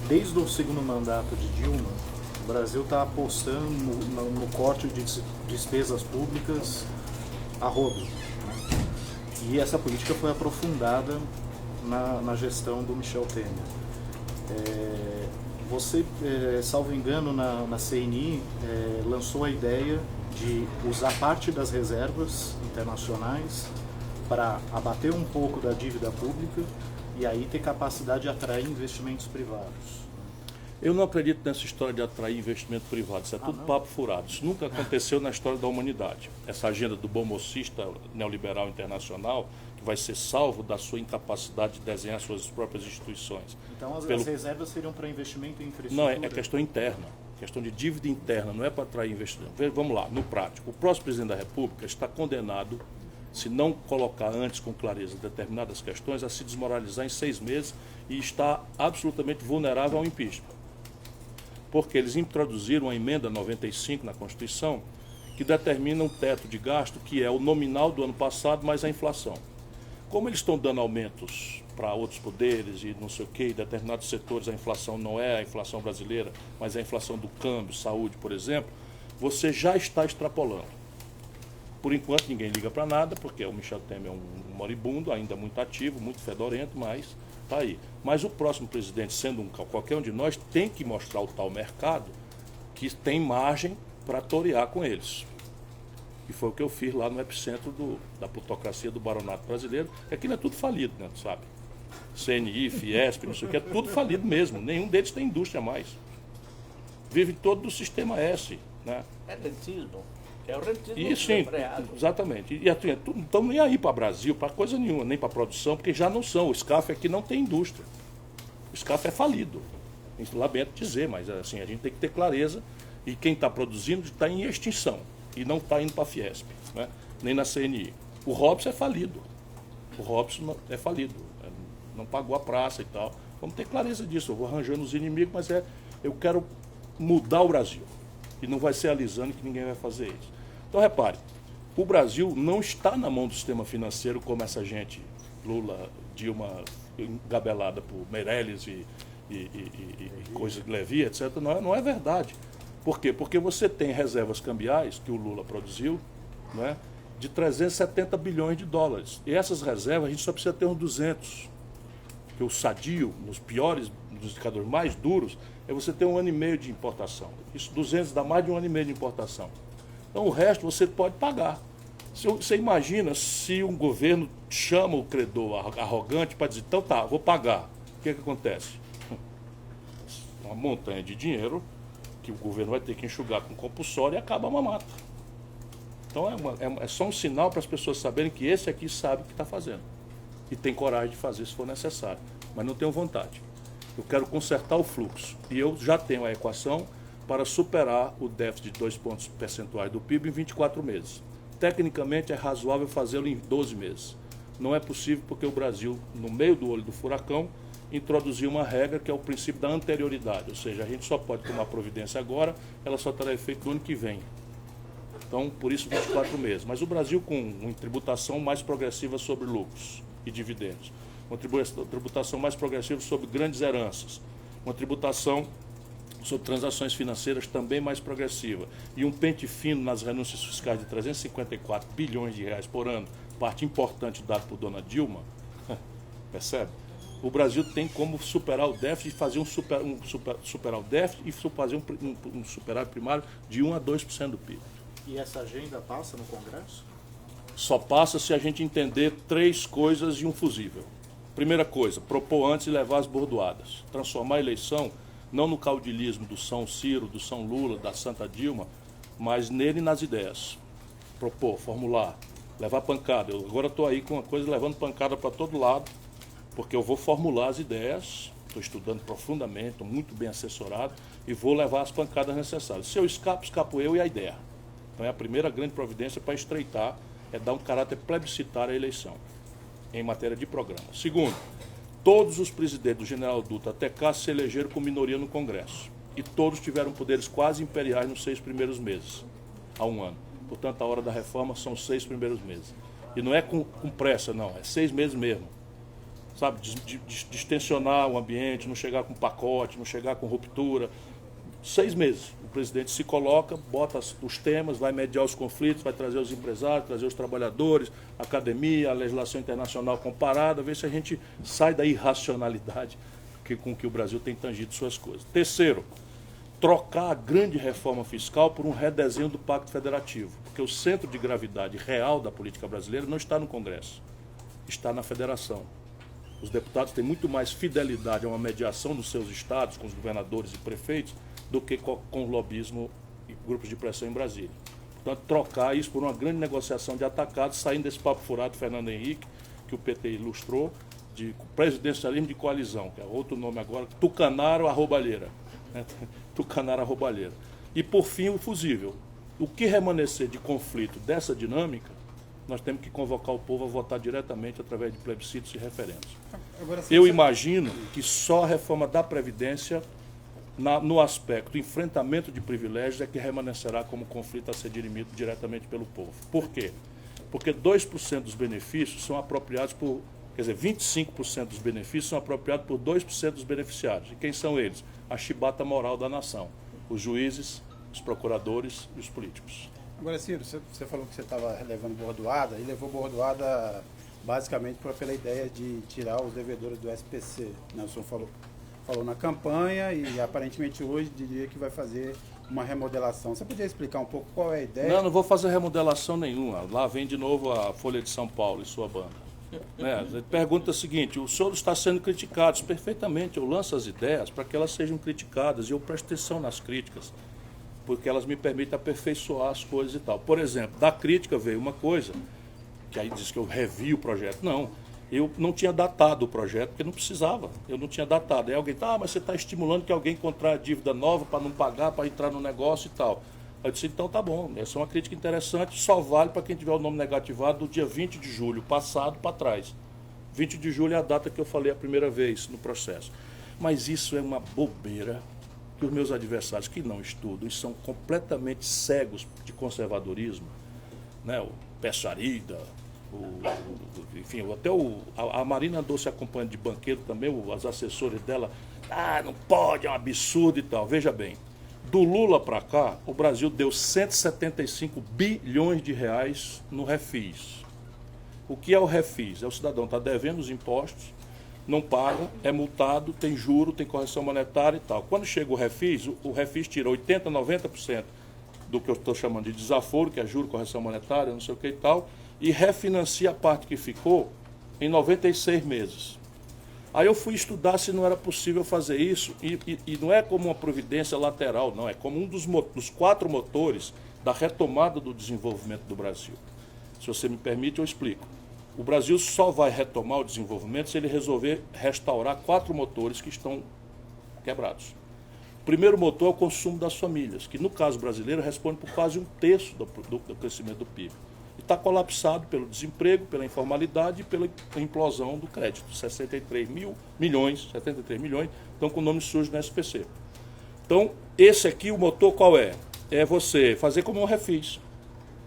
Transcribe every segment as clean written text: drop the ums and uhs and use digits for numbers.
desde o segundo mandato de Dilma, o Brasil está apostando no corte de despesas públicas a rodo, né? E essa política foi aprofundada na gestão do Michel Temer. Você, salvo engano, na CNI, lançou a ideia de usar parte das reservas internacionais para abater um pouco da dívida pública e aí ter capacidade de atrair investimentos privados. Eu não acredito nessa história de atrair investimento privado, isso é tudo papo furado. Isso nunca aconteceu na história da humanidade. Essa agenda do bomocista neoliberal internacional, que vai ser salvo da sua incapacidade de desenhar suas próprias instituições. Então as reservas seriam para investimento em Não, infraestrutura? é questão interna, questão de dívida interna, não é para atrair investimento. Vamos lá, no prático, o próximo presidente da República está condenado, se não colocar antes com clareza determinadas questões, a se desmoralizar em 6 meses e está absolutamente vulnerável ao impeachment. Porque eles introduziram a emenda 95 na Constituição, que determina um teto de gasto que é o nominal do ano passado mais a inflação. Como eles estão dando aumentos para outros poderes e não sei o que, em determinados setores a inflação não é a inflação brasileira, mas é a inflação do câmbio, saúde, por exemplo, você já está extrapolando. Por enquanto ninguém liga para nada, porque o Michel Temer é um moribundo, ainda muito ativo, muito fedorento, mas está aí. Mas o próximo presidente, sendo qualquer um de nós, tem que mostrar ao tal mercado que tem margem para torear com eles. E foi o que eu fiz lá no epicentro da plutocracia do baronato brasileiro. Aquilo é tudo falido, né, sabe? CNI, Fiesp, não sei o que, é tudo falido mesmo. Nenhum deles tem indústria mais. Vive todo do sistema S, né? É rentismo. É o rentismo. E sim, exatamente. E assim, não estão nem aí para o Brasil, para coisa nenhuma, nem para produção, porque já não são. O SCAF aqui não tem indústria. O SCAF é falido. Lamento dizer, mas assim, a gente tem que ter clareza. E quem está produzindo está em extinção. E não está indo para a Fiesp, né? Nem na CNI. O Robson é falido. O Robson é falido. Não pagou a praça e tal. Vamos ter clareza disso. Eu vou arranjando os inimigos, mas eu quero mudar o Brasil. E não vai ser alisando que ninguém vai fazer isso. Então, repare, o Brasil não está na mão do sistema financeiro como essa gente, Lula, Dilma, engabelada por Meirelles e coisa de Levi, etc. Não é verdade. Por quê? Porque você tem reservas cambiais que o Lula produziu, né, de 370 bilhões de dólares. E essas reservas a gente só precisa ter uns 200. Porque o sadio, nos piores, nos indicadores mais duros, é você ter 1 ano e meio de importação. Isso 200 dá mais de 1 ano e meio de importação. Então o resto você pode pagar. Você imagina se um governo chama o credor arrogante para dizer, então tá, vou pagar. O que acontece? Uma montanha de dinheiro que o governo vai ter que enxugar com compulsório e acaba a mamata. Então é só um sinal para as pessoas saberem que esse aqui sabe o que está fazendo. E tem coragem de fazer se for necessário. Mas não tenho vontade. Eu quero consertar o fluxo. E eu já tenho a equação para superar o déficit de 2 pontos percentuais do PIB em 24 meses. Tecnicamente é razoável fazê-lo em 12 meses. Não é possível porque o Brasil, no meio do olho do furacão, introduziu uma regra que é o princípio da anterioridade, ou seja, a gente só pode tomar providência agora, ela só terá efeito no ano que vem. Então, por isso 24 meses. Mas o Brasil com uma tributação mais progressiva sobre lucros e dividendos, uma tributação mais progressiva sobre grandes heranças, uma tributação sobre transações financeiras também mais progressiva e um pente fino nas renúncias fiscais de 354 bilhões de reais por ano, parte importante dada por dona Dilma, percebe? O Brasil tem como superar o déficit e fazer superar o déficit e fazer um superávit primário de 1 a 2% do PIB. E essa agenda passa no Congresso? Só passa se a gente entender 3 coisas e um fusível. Primeira coisa, propor antes e levar as bordoadas. Transformar a eleição não no caudilismo do São Ciro, do São Lula, da Santa Dilma, mas nele e nas ideias. Propor, formular, levar pancada. Eu agora estou aí com uma coisa levando pancada para todo lado, porque eu vou formular as ideias, estou estudando profundamente, estou muito bem assessorado e vou levar as pancadas necessárias. Se eu escapo eu e a ideia. Então é a primeira grande providência para estreitar, é dar um caráter plebiscitário à eleição, em matéria de programa. Segundo, todos os presidentes do General Dutra até cá se elegeram com minoria no Congresso. E todos tiveram poderes quase imperiais nos 6 primeiros meses, há 1 ano. Portanto, a hora da reforma são os 6 primeiros meses. E não é com pressa, não, é 6 meses mesmo. sabe, distensionar o ambiente, não chegar com pacote, não chegar com ruptura. 6 meses. O presidente se coloca, bota os temas, vai mediar os conflitos, vai trazer os empresários, trazer os trabalhadores, a academia, a legislação internacional comparada, ver se a gente sai da irracionalidade com que o Brasil tem tangido suas coisas. Terceiro, trocar a grande reforma fiscal por um redesenho do Pacto Federativo, porque o centro de gravidade real da política brasileira não está no Congresso, está na Federação. Os deputados têm muito mais fidelidade a uma mediação nos seus estados, com os governadores e prefeitos, do que com o lobismo e grupos de pressão em Brasília. Portanto, trocar isso por uma grande negociação de atacados, saindo desse papo furado do Fernando Henrique, que o PT ilustrou, de presidencialismo de coalizão, que é outro nome agora, tucanaro a roubalheira. Né? Tucanaro a roubalheira. E, por fim, o fusível. O que remanescer de conflito dessa dinâmica, nós temos que convocar o povo a votar diretamente através de plebiscitos e referendos. Eu imagino que só a reforma da Previdência, no aspecto enfrentamento de privilégios, é que remanescerá como conflito a ser dirimido diretamente pelo povo. Por quê? Porque 2% dos benefícios são apropriados por, quer dizer, 25% dos benefícios são apropriados por 2% dos beneficiários. E quem são eles? A chibata moral da nação. Os juízes, os procuradores e os políticos. Agora, Ciro, você falou que você estava levando bordoada, e levou bordoada basicamente pela ideia de tirar os devedores do SPC. Né? O senhor falou na campanha e aparentemente hoje diria que vai fazer uma remodelação. Você podia explicar um pouco qual é a ideia? Não vou fazer remodelação nenhuma. Lá vem de novo a Folha de São Paulo e sua banda. Né? Pergunta o seguinte, o senhor está sendo criticado perfeitamente, eu lanço as ideias para que elas sejam criticadas e eu presto atenção nas críticas, porque elas me permitem aperfeiçoar as coisas e tal. Por exemplo, da crítica veio uma coisa, que aí diz que eu revi o projeto. Não, eu não tinha datado o projeto, porque não precisava, eu não tinha datado. Aí alguém, mas você está estimulando que alguém contraia dívida nova para não pagar, para entrar no negócio e tal. Eu disse, então tá bom, essa é uma crítica interessante, só vale para quem tiver o nome negativado do dia 20 de julho, passado para trás. 20 de julho é a data que eu falei a primeira vez no processo. Mas isso é uma bobeira que os meus adversários que não estudam e são completamente cegos de conservadorismo, né? O Pessarida, enfim, até a Marina andou se acompanhando de banqueiro também, as assessores dela, não pode, é um absurdo e tal. Veja bem, do Lula para cá, o Brasil deu 175 bilhões de reais no refis. O que é o refis? É o cidadão está devendo os impostos, não paga, é multado, tem juro, tem correção monetária e tal. Quando chega o refis tira 80%, 90% do que eu estou chamando de desaforo, que é juro, correção monetária, não sei o que e tal, e refinancia a parte que ficou em 96 meses. Aí eu fui estudar se não era possível fazer isso, e não é como uma providência lateral, não, é como um dos 4 motores da retomada do desenvolvimento do Brasil. Se você me permite, eu explico. O Brasil só vai retomar o desenvolvimento se ele resolver restaurar 4 motores que estão quebrados. O primeiro motor é o consumo das famílias, que no caso brasileiro responde por quase 1/3 do crescimento do PIB. E está colapsado pelo desemprego, pela informalidade e pela implosão do crédito. 73 milhões estão com o nome sujo no SPC. Então, esse aqui, o motor qual é? É você fazer como eu refiz.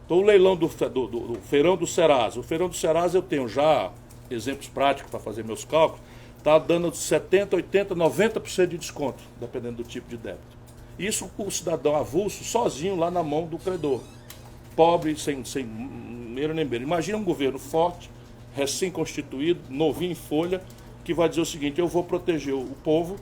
Então, o leilão do Feirão do Serasa. O Feirão do Serasa eu tenho já exemplos práticos para fazer meus cálculos. Está dando 70%, 80%, 90% de desconto, dependendo do tipo de débito. Isso o cidadão avulso, sozinho lá na mão do credor. Pobre, sem meiro nem beira. Imagina um governo forte, recém-constituído, novinho em folha, que vai dizer o seguinte, eu vou proteger o povo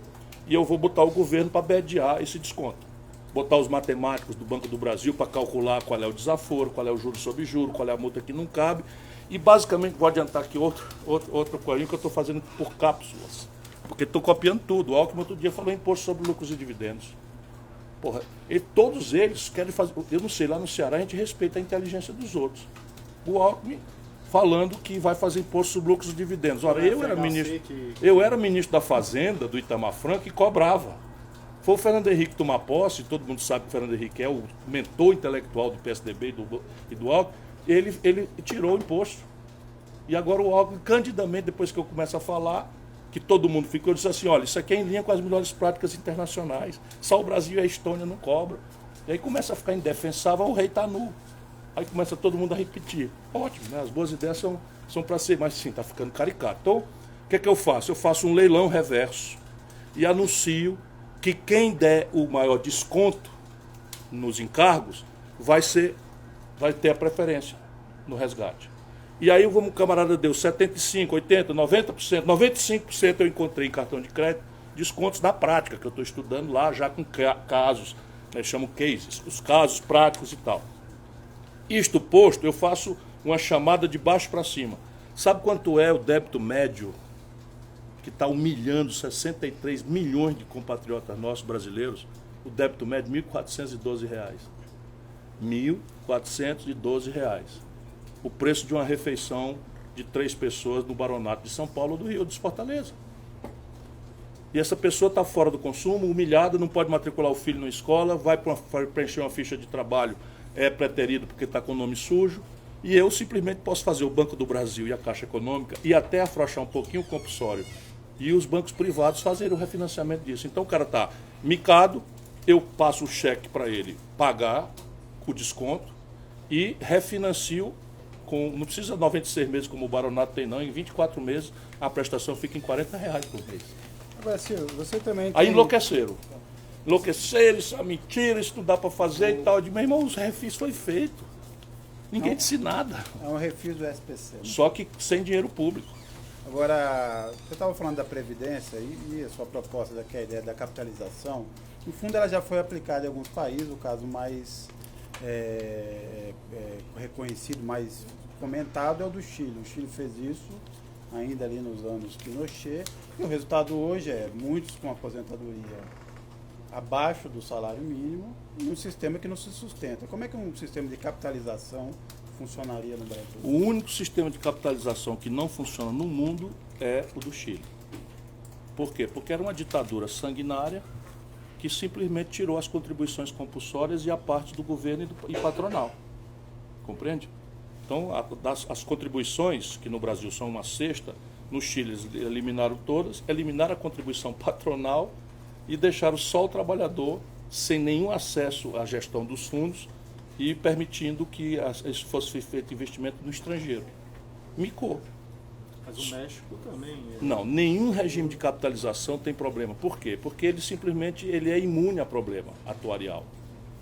e eu vou botar o governo para bediar esse desconto. Botar os matemáticos do Banco do Brasil para calcular qual é o desaforo, qual é o juro sobre juro, qual é a multa que não cabe. E basicamente, vou adiantar aqui outro coelhinho que eu estou fazendo por cápsulas. Porque estou copiando tudo. O Alckmin outro dia falou imposto sobre lucros e dividendos. Porra, todos eles querem fazer. Eu não sei, lá no Ceará a gente respeita a inteligência dos outros. O Alckmin falando que vai fazer imposto sobre lucros e dividendos. Ora, eu era ministro da Fazenda, do Itamar Franco, e cobrava. Foi o Fernando Henrique tomar posse, todo mundo sabe que o Fernando Henrique é o mentor intelectual do PSDB e do Alckmin, ele tirou o imposto. E agora o Alckmin, candidamente, depois que eu começo a falar, que todo mundo ficou, disse assim, olha, isso aqui é em linha com as melhores práticas internacionais, só o Brasil e a Estônia não cobram. E aí começa a ficar indefensável, o rei está nu. Aí começa todo mundo a repetir. Ótimo, né? As boas ideias são para ser, mas sim, está ficando caricato. Então, que é que eu faço? Eu faço um leilão reverso e anuncio que quem der o maior desconto nos encargos vai ter a preferência no resgate. E aí o camarada deu 75%, 80%, 90%, 95% eu encontrei em cartão de crédito, descontos na prática, que eu estou estudando lá já com casos, né, chamam cases, os casos práticos e tal. Isto posto, eu faço uma chamada de baixo para cima. Sabe quanto é o débito médio que está humilhando 63 milhões de compatriotas nossos brasileiros? O débito médio, R$ 1.412. R$ 1.412. O preço de uma refeição de 3 pessoas no Baronato de São Paulo ou do Rio de Fortaleza. E essa pessoa está fora do consumo, humilhada, não pode matricular o filho na escola, vai preencher uma ficha de trabalho, é preterido porque está com o nome sujo, e eu simplesmente posso fazer o Banco do Brasil e a Caixa Econômica e até afrouxar um pouquinho o compulsório e os bancos privados fazerem o refinanciamento disso. Então o cara está micado, eu passo o cheque para ele pagar com desconto e refinancio não precisa 96 meses como o Baronato tem não, em 24 meses a prestação fica em R$ 40 por mês. Agora, Silvio, você também Aí tem... enlouqueceram, isso é mentira, isso não dá para fazer e tal. Eu digo, meu irmão, os refis foi feito, ninguém disse nada. É um refis do SPC. Né? Só que sem dinheiro público. Agora, você estava falando da Previdência e a sua proposta, que é a ideia da capitalização, no fundo ela já foi aplicada em alguns países, o caso mais reconhecido, mais comentado é o do Chile. O Chile fez isso ainda ali nos anos Pinochet, e o resultado hoje é muitos com aposentadoria abaixo do salário mínimo e um sistema que não se sustenta. Como é que um sistema de capitalização funcionaria no Brasil? O único sistema de capitalização que não funciona no mundo é o do Chile. Por quê? Porque era uma ditadura sanguinária que simplesmente tirou as contribuições compulsórias e a parte do governo e patronal. Compreende? Então, as contribuições, que no Brasil são uma sexta, no Chile eles eliminaram todas, eliminaram a contribuição patronal e deixaram só o trabalhador sem nenhum acesso à gestão dos fundos e permitindo que isso fosse feito investimento no estrangeiro. Micou. Mas o México também... Não, nenhum regime de capitalização tem problema. Por quê? Porque ele simplesmente é imune a problema atuarial.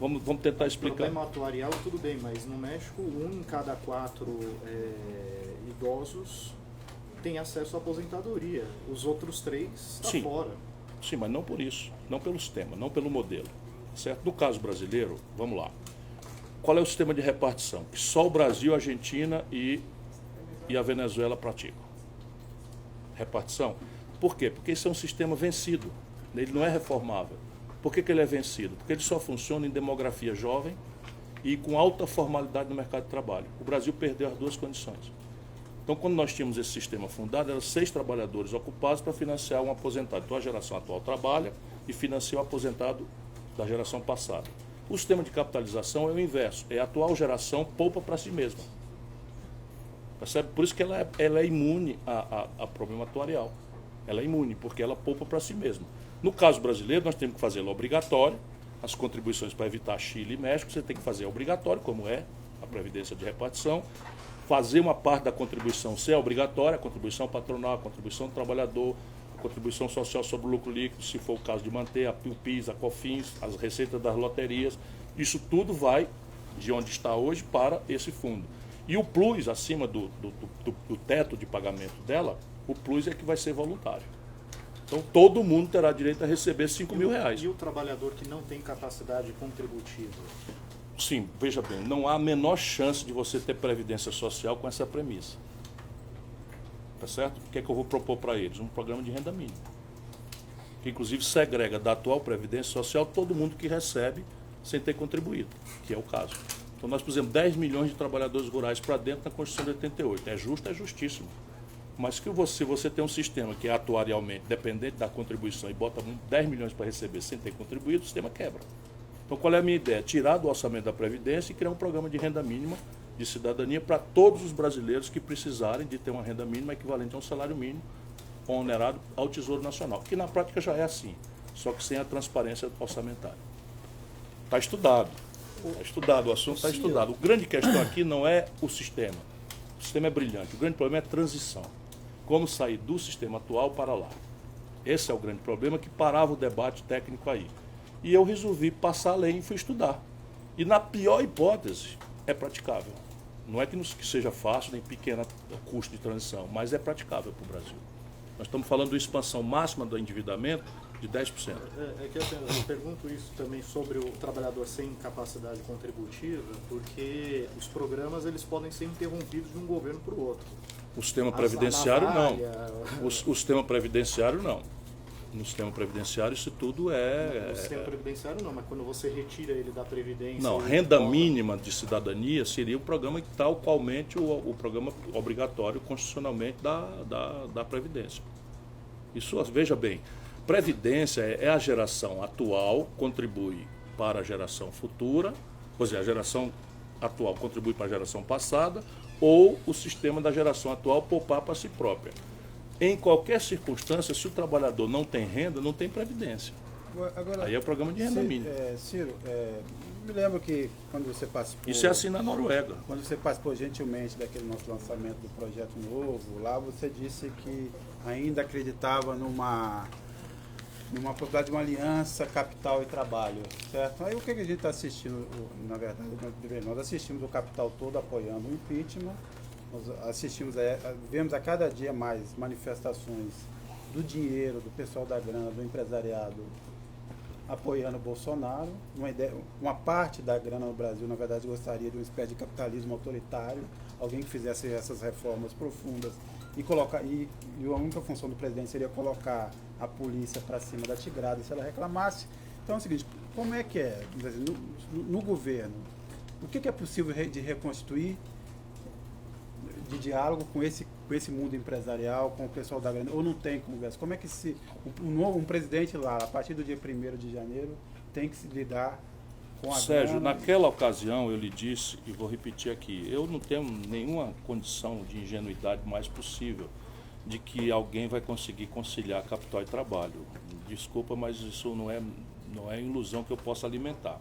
Vamos tentar explicar. Problema atuarial, tudo bem, mas no México, 1 em cada 4 idosos tem acesso à aposentadoria. Os outros 3 estão fora. Sim, mas não por isso, não pelo sistema, não pelo modelo. Certo? No caso brasileiro, vamos lá. Qual é o sistema de repartição? Que só o Brasil, a Argentina e a Venezuela praticam. Repartição. Por quê? Porque esse é um sistema vencido. Ele não é reformável. Por que ele é vencido? Porque ele só funciona em demografia jovem e com alta formalidade no mercado de trabalho. O Brasil perdeu as duas condições. Então, quando nós tínhamos esse sistema fundado, eram 6 trabalhadores ocupados para financiar um aposentado. Então, a geração atual trabalha e financia o aposentado da geração passada. O sistema de capitalização é o inverso. É a atual geração poupa para si mesma. Percebe? Por isso que ela é imune a problema atuarial. Ela é imune, porque ela poupa para si mesma. No caso brasileiro, nós temos que fazê-lo obrigatório. As contribuições para evitar Chile e México, você tem que fazer obrigatório, como é a Previdência de Repartição. Fazer uma parte da contribuição ser obrigatória, a contribuição patronal, a contribuição do trabalhador, a contribuição social sobre o lucro líquido, se for o caso de manter, o PIS, a COFINS, as receitas das loterias. Isso tudo vai de onde está hoje para esse fundo. E o plus, acima do teto de pagamento dela, o plus é que vai ser voluntário. Então todo mundo terá direito a receber R$5.000. E o trabalhador que não tem capacidade contributiva? Sim, veja bem, não há a menor chance de você ter previdência social com essa premissa. Tá certo? O que é que eu vou propor para eles? Um programa de renda mínima. Que inclusive segrega da atual previdência social todo mundo que recebe sem ter contribuído, que é o caso. Então nós pusemos 10 milhões de trabalhadores rurais para dentro na Constituição de 88. É justo, é justíssimo. Mas que você tem um sistema que é atuarialmente dependente da contribuição e bota 10 milhões para receber sem ter contribuído, o sistema quebra. Então qual é a minha ideia? Tirar do orçamento da Previdência e criar um programa de renda mínima de cidadania para todos os brasileiros que precisarem de ter uma renda mínima equivalente a um salário mínimo onerado ao Tesouro Nacional, que na prática já é assim, só que sem a transparência orçamentária. Está estudado. Está estudado, o assunto está estudado. A grande questão aqui não é o sistema. O sistema é brilhante. O grande problema é a transição. como sair do sistema atual para lá. Esse é o grande problema que parava o debate técnico aí. E eu resolvi passar a lei e fui estudar. E na pior hipótese, é praticável. Não é que seja fácil, nem pequeno custo de transição, mas é praticável para o Brasil. Nós estamos falando de expansão máxima do endividamento de 10%. É que eu pergunto isso também sobre o trabalhador sem capacidade contributiva, porque os programas eles podem ser interrompidos de um governo para o outro. O sistema previdenciário não. navalha. O sistema previdenciário não. No sistema previdenciário isso tudo No sistema previdenciário não, mas quando você retira ele da Previdência... Não, ele renda volta- mínima de cidadania seria um programa tal qualmente o programa obrigatório constitucionalmente da Previdência. Isso, veja bem, Previdência é a geração atual, contribui para a geração futura, ou seja, a geração atual contribui para a geração passada, ou o sistema da geração atual poupar para si própria. Em qualquer circunstância, se o trabalhador não tem renda, não tem previdência. Agora, Aí é o programa de renda mínima. Ciro, me lembro que quando você participou... Isso é assim na Noruega. Quando você participou gentilmente daquele nosso lançamento do projeto novo, lá você disse que ainda acreditava numa possibilidade de uma aliança capital e trabalho, certo? Aí o que a gente está assistindo, na verdade, nós assistimos o capital todo apoiando o impeachment, nós vemos a cada dia mais manifestações do dinheiro, do pessoal da grana, do empresariado apoiando o Bolsonaro. Uma parte da grana no Brasil, na verdade, gostaria de uma espécie de capitalismo autoritário, alguém que fizesse essas reformas profundas e a única função do presidente seria colocar a polícia para cima da tigrada se ela reclamasse. Então é o seguinte, como é que é no governo? O que é possível de reconstituir de diálogo com esse mundo empresarial, com o pessoal da grana, ou não tem conversa? Como é que um presidente lá, a partir do dia 1º de janeiro, tem que se lidar com a Sérgio, grana? naquela ocasião eu lhe disse, e vou repetir aqui, eu não tenho nenhuma condição de ingenuidade mais possível de que alguém vai conseguir conciliar capital e trabalho. Desculpa, mas isso não é ilusão que eu possa alimentar.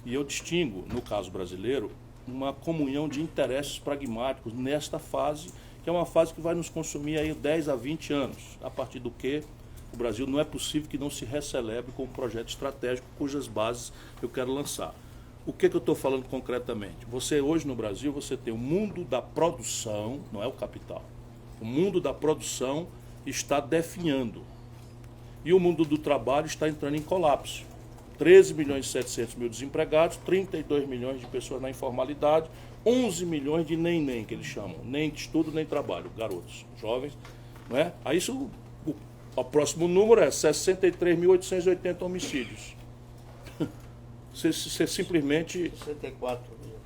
E eu distingo, no caso brasileiro, uma comunhão de interesses pragmáticos nesta fase, que é uma fase que vai nos consumir aí 10 a 20 anos, a partir do que o Brasil não é possível que não se recelebre com um projeto estratégico cujas bases eu quero lançar. O que eu estou falando concretamente? Você hoje no Brasil, você tem o mundo da produção, não é o capital. O mundo da produção está definhando. E o mundo do trabalho está entrando em colapso. 13 milhões e 700 mil desempregados, 32 milhões de pessoas na informalidade, 11 milhões de nem, que eles chamam, nem de estudo, nem trabalho, garotos, jovens, não é? Aí isso, o próximo número é 63.880 homicídios. Você simplesmente... 64 mil,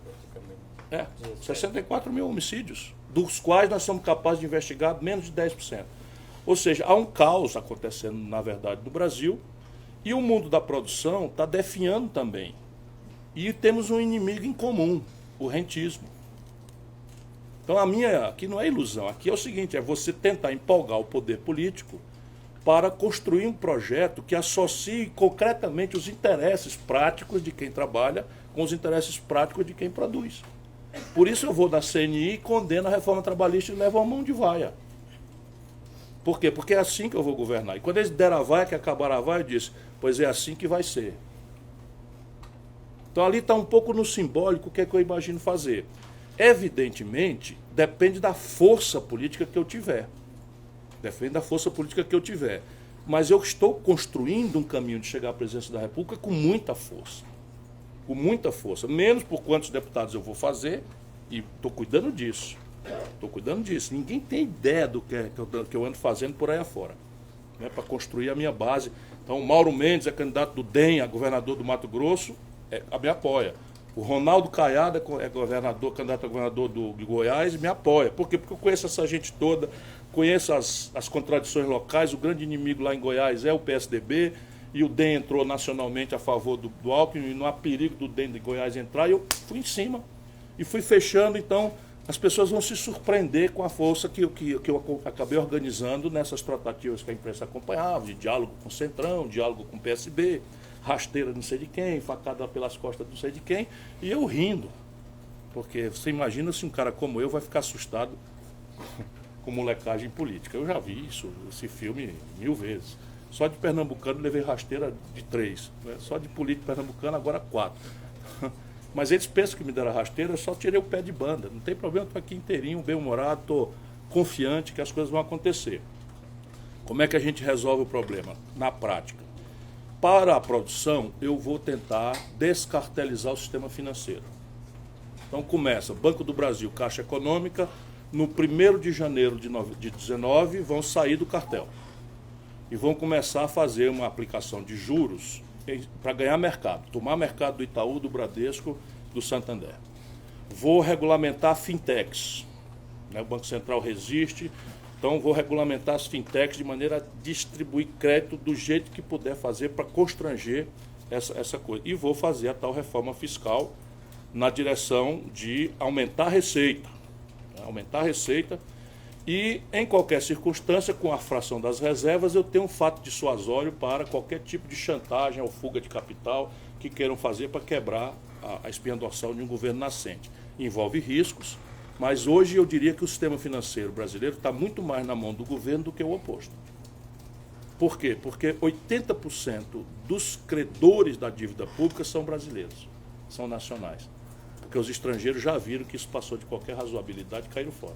praticamente. 64 mil homicídios, dos quais nós somos capazes de investigar menos de 10%. Ou seja, há um caos acontecendo, na verdade, no Brasil, e o mundo da produção está definhando também. E temos um inimigo em comum, o rentismo. Então aqui não é ilusão, aqui é o seguinte, é você tentar empolgar o poder político para construir um projeto que associe concretamente os interesses práticos de quem trabalha com os interesses práticos de quem produz. Por isso eu vou na CNI e condeno a reforma trabalhista e levo a mão de vaia. Por quê? Porque é assim que eu vou governar. E quando eles deram a vaia, que acabaram a vaia, eu disse, pois é assim que vai ser. Então ali está um pouco no simbólico o que é que eu imagino fazer. Evidentemente, depende da força política que eu tiver. Depende da força política que eu tiver. Mas eu estou construindo um caminho de chegar à presidência da República com muita força. Com muita força. Menos por quantos deputados eu vou fazer, e estou cuidando disso. Estou cuidando disso. Ninguém tem ideia do que eu ando fazendo por aí afora, né, para construir a minha base. Então, o Mauro Mendes é candidato do DEM a governador do Mato Grosso, me apoia. O Ronaldo Caiado é candidato a governador de Goiás e me apoia. Por quê? Porque eu conheço essa gente toda, conheço as contradições locais. O grande inimigo lá em Goiás é o PSDB, e o DEM entrou nacionalmente a favor do Alckmin, e não há perigo do DEM de Goiás entrar, e eu fui em cima. E fui fechando, então... As pessoas vão se surpreender com a força que eu acabei organizando nessas tratativas que a imprensa acompanhava, de diálogo com o Centrão, diálogo com o PSB, rasteira não sei de quem, facada pelas costas não sei de quem, e eu rindo. Porque você imagina se um cara como eu vai ficar assustado com molecagem política. Eu já vi esse filme 1000 vezes. Só de pernambucano levei rasteira de 3, né? Só de político pernambucano agora 4. Mas eles pensam que me deram rasteira, eu só tirei o pé de banda. Não tem problema, estou aqui inteirinho, bem-humorado, estou confiante que as coisas vão acontecer. Como é que a gente resolve o problema? Na prática. Para a produção, eu vou tentar descartelizar o sistema financeiro. Então começa, Banco do Brasil, Caixa Econômica, no 1º de janeiro de 2019 vão sair do cartel. E vão começar a fazer uma aplicação de juros para ganhar mercado, tomar mercado do Itaú, do Bradesco, do Santander. Vou regulamentar fintechs, né? O Banco Central resiste, então vou regulamentar as fintechs de maneira a distribuir crédito do jeito que puder fazer para constranger essa coisa. E vou fazer a tal reforma fiscal na direção de aumentar a receita. Né? Aumentar a receita. E, em qualquer circunstância, com a fração das reservas, eu tenho um fato dissuasório para qualquer tipo de chantagem ou fuga de capital que queiram fazer para quebrar a espinha dorsal de um governo nascente. Envolve riscos, mas hoje eu diria que o sistema financeiro brasileiro está muito mais na mão do governo do que o oposto. Por quê? Porque 80% dos credores da dívida pública são brasileiros, são nacionais. Porque os estrangeiros já viram que isso passou de qualquer razoabilidade e caíram fora.